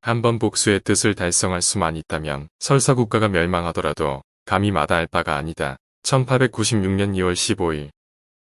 한번 복수의 뜻을 달성할 수만 있다면 설사 국가가 멸망하더라도 감히 마다할 바가 아니다. 1896년 2월 15일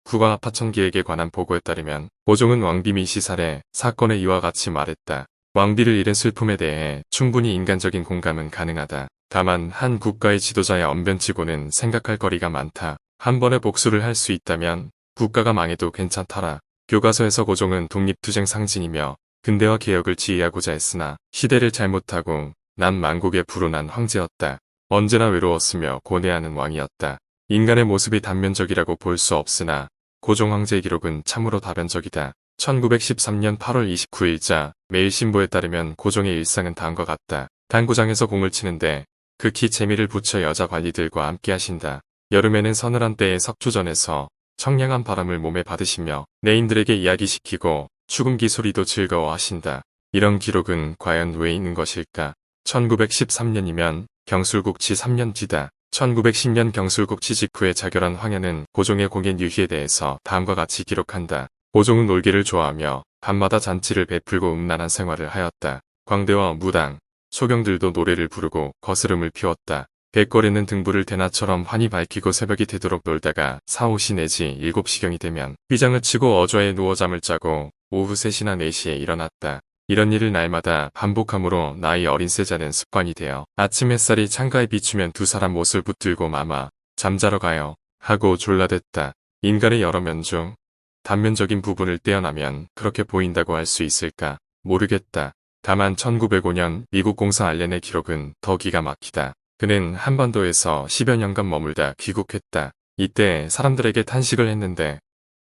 국왕하파천기에게 관한 보고에 따르면 고종은 왕비미 시살해 사건에 이와 같이 말했다. 왕비를 잃은 슬픔에 대해 충분히 인간적인 공감은 가능하다. 다만 한 국가의 지도자의 언변치고는 생각할 거리가 많다. 한 번에 복수를 할 수 있다면 국가가 망해도 괜찮더라. 교과서에서 고종은 독립투쟁 상징이며 근대화 개혁을 지휘하고자 했으나 시대를 잘못하고 난 만국의 불운한 황제였다. 언제나 외로웠으며 고뇌하는 왕이었다. 인간의 모습이 단면적이라고 볼 수 없으나 고종 황제의 기록은 참으로 다변적이다. 1913년 8월 29일자 매일신보에 따르면 고종의 일상은 다음과 같다. 당구장에서 공을 치는데 극히 재미를 붙여 여자 관리들과 함께 하신다. 여름에는 서늘한 때의 석조전에서 청량한 바람을 몸에 받으시며 내인들에게 이야기시키고 추금기 소리도 즐거워하신다. 이런 기록은 과연 왜 있는 것일까? 1913년이면 경술국치 3년 뒤다. 1910년 경술국치 직후에 자결한 황야는 고종의 공연 유희에 대해서 다음과 같이 기록한다. 고종은 놀기를 좋아하며 밤마다 잔치를 베풀고 음란한 생활을 하였다. 광대와 무당, 소경들도 노래를 부르고 거스름을 피웠다. 갯거리는 등불을 대낮처럼 환히 밝히고 새벽이 되도록 놀다가 4, 5시 내지 7시경이 되면 휘장을 치고 어좌에 누워 잠을 자고 오후 3시나 4시에 일어났다. 이런 일을 날마다 반복함으로 나이 어린 세자는 습관이 되어 아침 햇살이 창가에 비추면 두 사람 못을 붙들고 마마 잠자러 가요 하고 졸라댔다. 인간의 여러 면 중 단면적인 부분을 떼어나면 그렇게 보인다고 할 수 있을까? 모르겠다. 다만 1905년 미국 공사 알렌의 기록은 더 기가 막히다. 그는 한반도에서 10여 년간 머물다 귀국했다. 이때 사람들에게 탄식을 했는데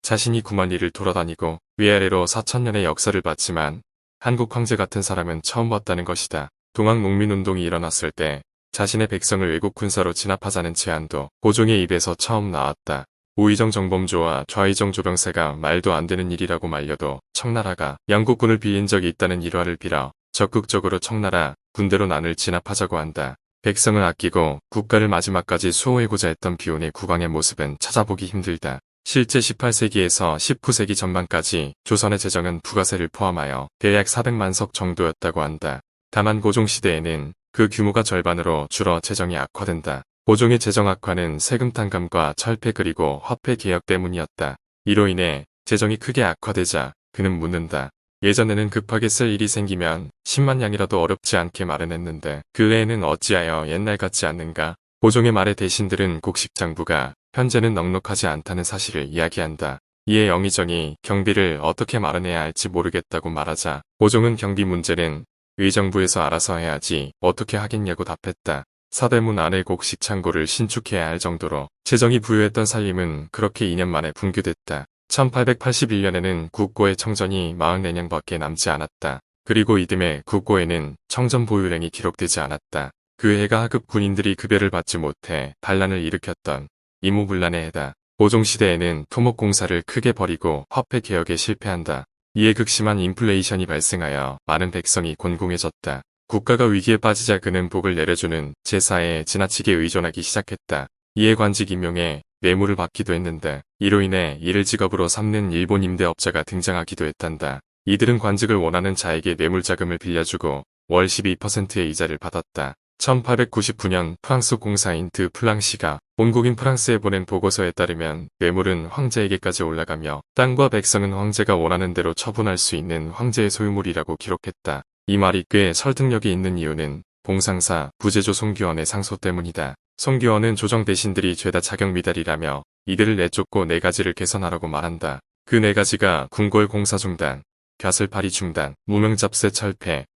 자신이 9만 리를 돌아다니고 위아래로 4천년의 역사를 봤지만 한국 황제 같은 사람은 처음 봤다는 것이다. 동학 농민운동이 일어났을 때 자신의 백성을 외국 군사로 진압하자는 제안도 고종의 입에서 처음 나왔다. 우의정 정범조와 좌의정 조병세가 말도 안 되는 일이라고 말려도 청나라가 영국군을 빌린 적이 있다는 일화를 빌어 적극적으로 청나라 군대로 난을 진압하자고 한다. 백성을 아끼고 국가를 마지막까지 수호하고자 했던 비운의 국왕의 모습은 찾아보기 힘들다. 실제 18세기에서 19세기 전반까지 조선의 재정은 부가세를 포함하여 대략 400만 석 정도였다고 한다. 다만 고종 시대에는 그 규모가 절반으로 줄어 재정이 악화된다. 고종의 재정 악화는 세금 탕감과 철폐 그리고 화폐 개혁 때문이었다. 이로 인해 재정이 크게 악화되자 그는 묻는다. 예전에는 급하게 쓸 일이 생기면 10만 양이라도 어렵지 않게 마련했는데 근래에는 어찌하여 옛날 같지 않는가? 고종의 말에 대신들은 곡식장부가 현재는 넉넉하지 않다는 사실을 이야기한다. 이에 영의정이 경비를 어떻게 마련해야 할지 모르겠다고 말하자 고종은 경비 문제는 의정부에서 알아서 해야지 어떻게 하겠냐고 답했다. 사대문 안의 곡식 창고를 신축해야 할 정도로 재정이 부유했던 살림은 그렇게 2년 만에 붕괴됐다. 1881년에는 국고의 청전이 44냥밖에 남지 않았다. 그리고 이듬해 국고에는 청전 보유량이 기록되지 않았다. 그 해가 하급 군인들이 급여를 받지 못해 반란을 일으켰던 이모불란의 해다. 고종시대에는 토목공사를 크게 벌이고 화폐 개혁에 실패한다. 이에 극심한 인플레이션이 발생하여 많은 백성이 곤궁해졌다. 국가가 위기에 빠지자 그는 복을 내려주는 제사에 지나치게 의존하기 시작했다. 이에 관직 임용에 뇌물을 받기도 했는데 이로 인해 이를 직업으로 삼는 일본 임대업자가 등장하기도 했단다. 이들은 관직을 원하는 자에게 뇌물자금을 빌려주고 월 12%의 이자를 받았다. 1899년 프랑스 공사인 드 플랑시가 본국인 프랑스에 보낸 보고서에 따르면 뇌물은 황제에게까지 올라가며 땅과 백성은 황제가 원하는 대로 처분할 수 있는 황제의 소유물이라고 기록했다. 이 말이 꽤 설득력이 있는 이유는 봉상사 부제조 송규원의 상소 때문이다. 송규원은 조정 대신들이 죄다 자격 미달이라며 이들을 내쫓고 4가지를 개선하라고 말한다. 그 4가지가 궁궐 공사 중단, 벼슬파리 중단, 무명잡세 철폐,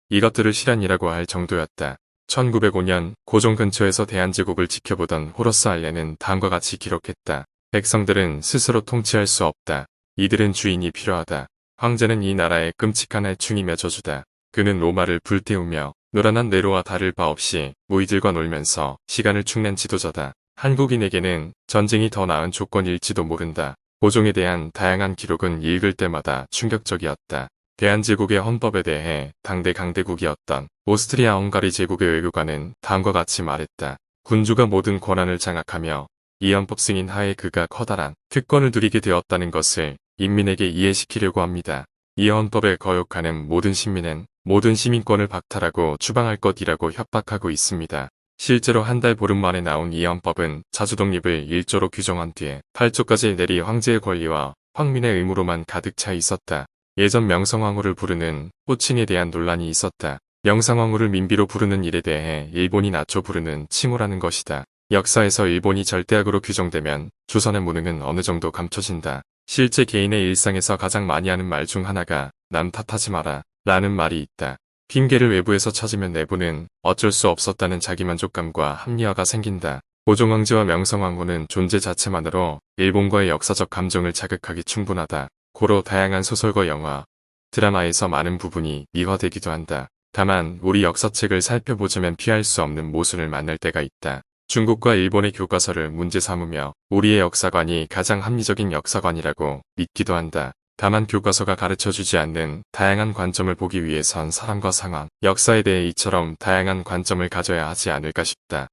이것들을 실현이라고 할 정도였다. 1905년 고종 근처에서 대한제국을 지켜보던 호러스 알렌은 다음과 같이 기록했다. 백성들은 스스로 통치할 수 없다. 이들은 주인이 필요하다. 황제는 이 나라의 끔찍한 해충이며 저주다. 그는 로마를 불태우며 노란한 네로와 다를 바 없이 무이들과 놀면서 시간을 축낸 지도자다. 한국인에게는 전쟁이 더 나은 조건일지도 모른다. 고종에 대한 다양한 기록은 읽을 때마다 충격적이었다. 대한제국의 헌법에 대해 당대 강대국이었던 오스트리아 헝가리 제국의 외교관은 다음과 같이 말했다. 군주가 모든 권한을 장악하며 이 헌법 승인 하에 그가 커다란 특권을 누리게 되었다는 것을 인민에게 이해시키려고 합니다. 이 헌법에 거역하는 모든 시민은 모든 시민권을 박탈하고 추방할 것이라고 협박하고 있습니다. 실제로 한 달 보름 만에 나온 이 헌법은 자주 독립을 1조로 규정한 뒤에 8조까지 내리 황제의 권리와 황민의 의무로만 가득 차 있었다. 예전 명성황후를 부르는 호칭에 대한 논란이 있었다. 명성황후를 민비로 부르는 일에 대해 일본이 나초 부르는 칭호라는 것이다. 역사에서 일본이 절대악으로 규정되면 조선의 무능은 어느 정도 감춰진다. 실제 개인의 일상에서 가장 많이 하는 말 중 하나가 남 탓하지 마라 라는 말이 있다. 핑계를 외부에서 찾으면 내부는 어쩔 수 없었다는 자기만족감과 합리화가 생긴다. 고종황제와 명성황후는 존재 자체만으로 일본과의 역사적 감정을 자극하기 충분하다. 고로 다양한 소설과 영화, 드라마에서 많은 부분이 미화되기도 한다. 다만 우리 역사책을 살펴보자면 피할 수 없는 모순을 만날 때가 있다. 중국과 일본의 교과서를 문제 삼으며 우리의 역사관이 가장 합리적인 역사관이라고 믿기도 한다. 다만 교과서가 가르쳐주지 않는 다양한 관점을 보기 위해선 사람과 상황, 역사에 대해 이처럼 다양한 관점을 가져야 하지 않을까 싶다.